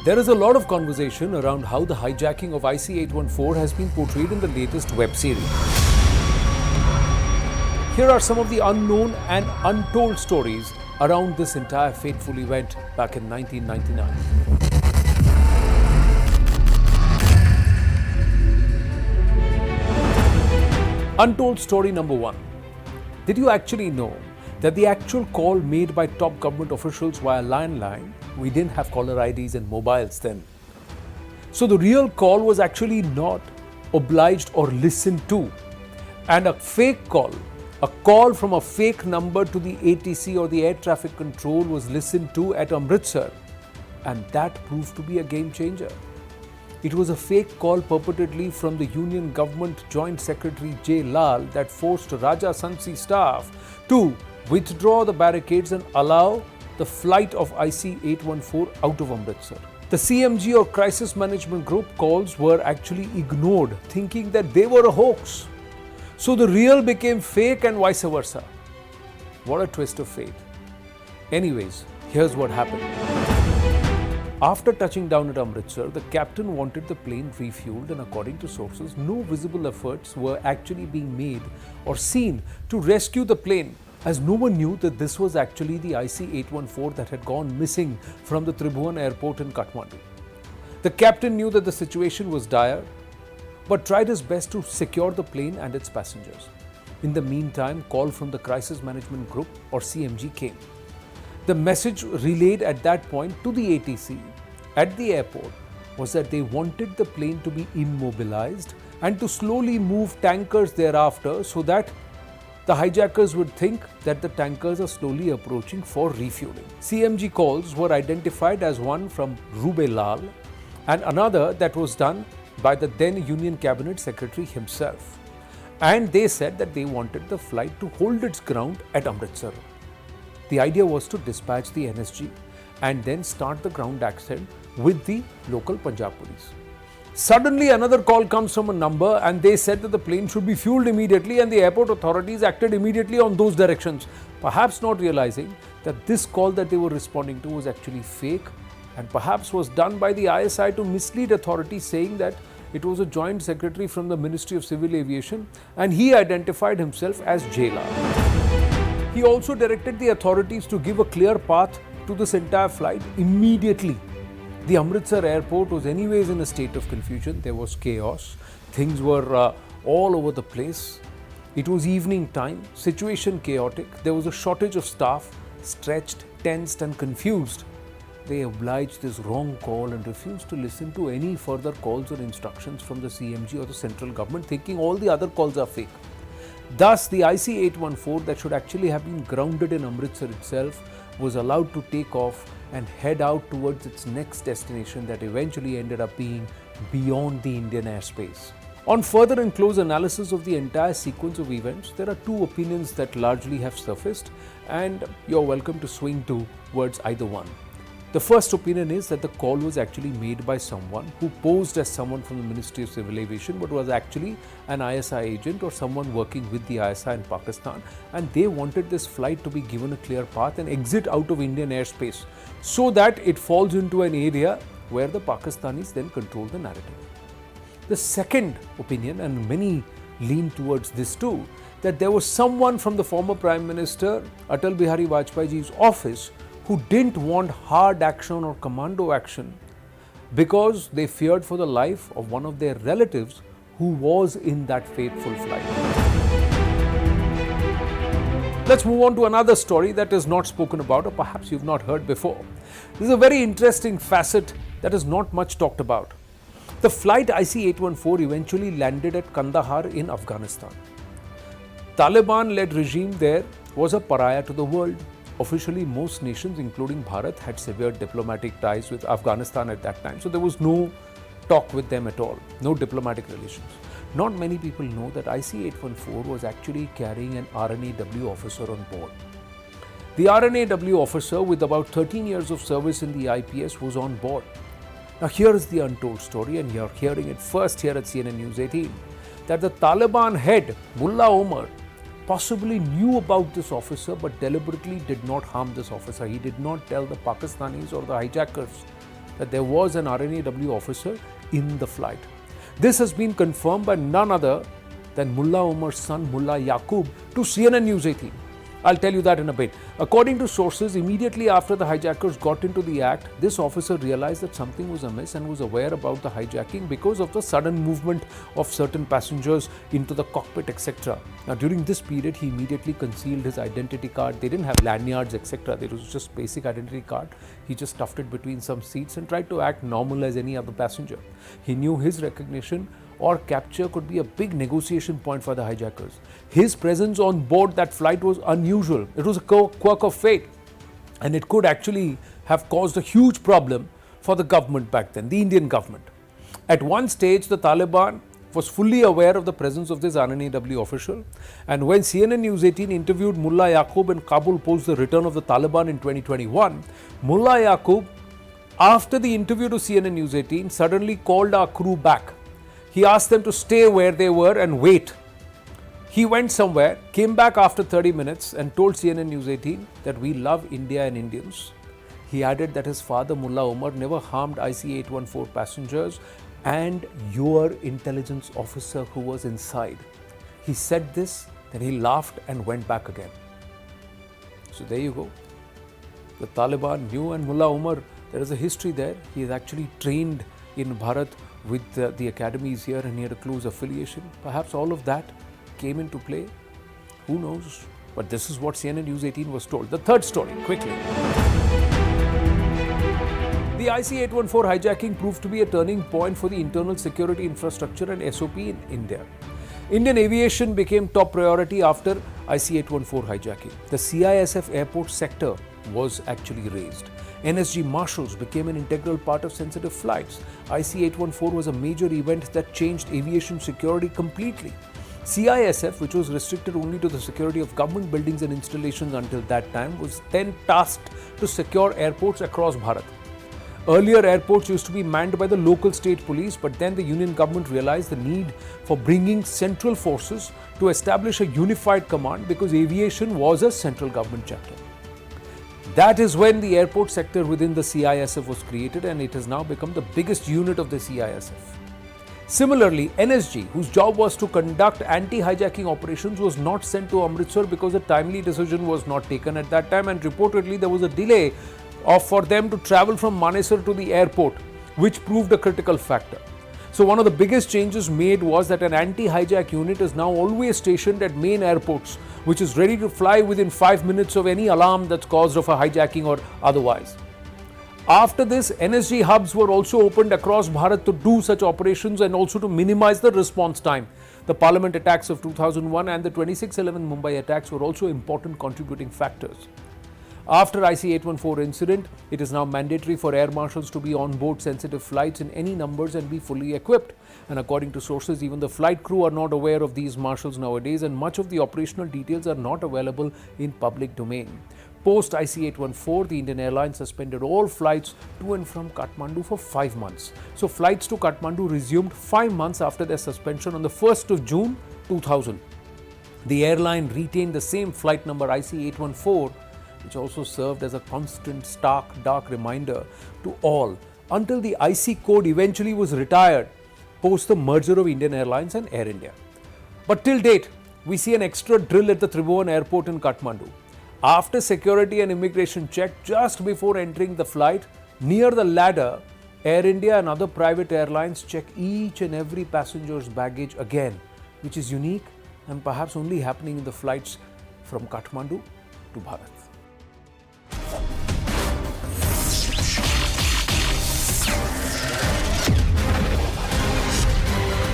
There is a lot of conversation around how the hijacking of IC814 has been portrayed in the latest web series. Here are some of the unknown and untold stories around this entire fateful event back in 1999. Untold story number 1. Did you actually know that the actual call made by top government officials via landline, we didn't have caller IDs and mobiles then. So the real call was actually not obliged or listened to. And a fake call, a call from a fake number to the ATC or the air traffic control was listened to at Amritsar. And that proved to be a game changer. It was a fake call purportedly from the Union Government Joint Secretary J. Lal that forced Raja Sansi staff to withdraw the barricades and allow the flight of IC814 out of Amritsar. The CMG or Crisis Management Group calls were actually ignored, thinking that they were a hoax. So the real became fake and vice versa. What a twist of fate. Anyways, here's what happened. After touching down at Amritsar, the captain wanted the plane refueled, and according to sources, no visible efforts were actually being made or seen to rescue the plane, as no one knew that this was actually the IC814 that had gone missing from the Tribhuvan airport in Kathmandu. The captain knew that the situation was dire, but tried his best to secure the plane and its passengers. In the meantime, call from the Crisis Management Group or CMG came. The message relayed at that point to the ATC at the airport was that they wanted the plane to be immobilized and to slowly move tankers thereafter, so that the hijackers would think that the tankers are slowly approaching for refueling. CMG calls were identified as one from Rube Lal and another that was done by the then Union Cabinet Secretary himself. And they said that they wanted the flight to hold its ground at Amritsar. The idea was to dispatch the NSG and then start the ground accent with the local Punjab police. Suddenly another call comes from a number and they said that the plane should be fueled immediately, and the airport authorities acted immediately on those directions, perhaps not realizing that this call that they were responding to was actually fake and perhaps was done by the ISI to mislead authorities, saying that it was a joint secretary from the Ministry of Civil Aviation and he identified himself as J. Lal. He also directed the authorities to give a clear path to this entire flight immediately. The Amritsar airport was anyways in a state of confusion. There was chaos. Things were all over the place. It was evening time, situation chaotic. There was a shortage of staff, stretched, tensed and confused. They obliged this wrong call and refused to listen to any further calls or instructions from the CMG or the central government, thinking all the other calls are fake. Thus, the IC814 that should actually have been grounded in Amritsar itself was allowed to take off and head out towards its next destination that eventually ended up being beyond the Indian airspace. On further and close analysis of the entire sequence of events, there are two opinions that largely have surfaced, and you're welcome to swing towards either one. The first opinion is that the call was actually made by someone who posed as someone from the Ministry of Civil Aviation, but was actually an ISI agent or someone working with the ISI in Pakistan, and they wanted this flight to be given a clear path and exit out of Indian airspace so that it falls into an area where the Pakistanis then control the narrative. The second opinion, and many lean towards this too, that there was someone from the former Prime Minister Atal Bihari Vajpayee's office who didn't want hard action or commando action because they feared for the life of one of their relatives who was in that fateful flight. Let's move on to another story that is not spoken about, or perhaps you've not heard before. This is a very interesting facet that is not much talked about. The flight IC814 eventually landed at Kandahar in Afghanistan. Taliban-led regime there was a pariah to the world. Officially, most nations, including Bharat, had severed diplomatic ties with Afghanistan at that time. So there was no talk with them at all, no diplomatic relations. Not many people know that IC814 was actually carrying an RNAW officer on board. The RNAW officer, with about 13 years of service in the IPS, was on board. Now here is the untold story, and you're hearing it first here at CNN News 18, that the Taliban head, Mullah Omar, possibly knew about this officer but deliberately did not harm this officer. He did not tell the Pakistanis or the hijackers that there was an RNAW officer in the flight. This has been confirmed by none other than Mullah Omar's son Mullah Yaqub to CNN News 18. I'll tell you that in a bit. According to sources, immediately after the hijackers got into the act, this officer realized that something was amiss and was aware about the hijacking because of the sudden movement of certain passengers into the cockpit, etc. Now, during this period, he immediately concealed his identity card. They didn't have lanyards, etc. There was just basic identity card. He just stuffed it between some seats and tried to act normal as any other passenger. He knew his recognition or capture could be a big negotiation point for the hijackers. His presence on board that flight was unusual. It was a quirk of fate, and it could actually have caused a huge problem for the government back then, the Indian government. At one stage, the Taliban was fully aware of the presence of this RNAW official, and when CNN News 18 interviewed Mullah Yaqub in Kabul post the return of the Taliban in 2021, Mullah Yaqub, after the interview to CNN News 18, suddenly called our crew back. He asked them to stay where they were and wait. He went somewhere, came back after 30 minutes and told CNN News 18 that we love India and Indians. He added that his father Mullah Omar never harmed IC814 passengers and your intelligence officer who was inside. He said this, then he laughed and went back again. So there you go. The Taliban knew, and Mullah Omar, there is a history there. He is actually trained in Bharat with the academies here, and he had a close affiliation. Perhaps all of that came into play. Who knows? But this is what CNN News 18 was told. The third story, quickly. The IC814 hijacking proved to be a turning point for the internal security infrastructure and SOP in India. Indian aviation became top priority after IC814 hijacking. The CISF airport sector was actually raised. NSG marshals became an integral part of sensitive flights. IC814 was a major event that changed aviation security completely. CISF, which was restricted only to the security of government buildings and installations until that time, was then tasked to secure airports across Bharat. Earlier, airports used to be manned by the local state police, but then the union government realized the need for bringing central forces to establish a unified command because aviation was a central government chapter. That is when the airport sector within the CISF was created, and it has now become the biggest unit of the CISF. Similarly, NSG, whose job was to conduct anti-hijacking operations, was not sent to Amritsar because a timely decision was not taken at that time, and reportedly there was a delay for them to travel from Manesar to the airport, which proved a critical factor. So one of the biggest changes made was that an anti-hijack unit is now always stationed at main airports, which is ready to fly within 5 minutes of any alarm that's caused of a hijacking or otherwise. After this, NSG hubs were also opened across Bharat to do such operations and also to minimize the response time. The Parliament attacks of 2001 and the 26/11 Mumbai attacks were also important contributing factors. After IC814 incident, it is now mandatory for air marshals to be on board sensitive flights in any numbers and be fully equipped. And according to sources, even the flight crew are not aware of these marshals nowadays, and much of the operational details are not available in public domain. Post IC814, the Indian Airlines suspended all flights to and from Kathmandu for 5 months. So flights to Kathmandu resumed 5 months after their suspension on the 1st of June 2000. The airline retained the same flight number IC814, which also served as a constant, stark, dark reminder to all until the IC code eventually was retired post the merger of Indian Airlines and Air India. But till date, we see an extra drill at the Tribhuvan airport in Kathmandu. After security and immigration check just before entering the flight, near the ladder, Air India and other private airlines check each and every passenger's baggage again, which is unique and perhaps only happening in the flights from Kathmandu to Bharat.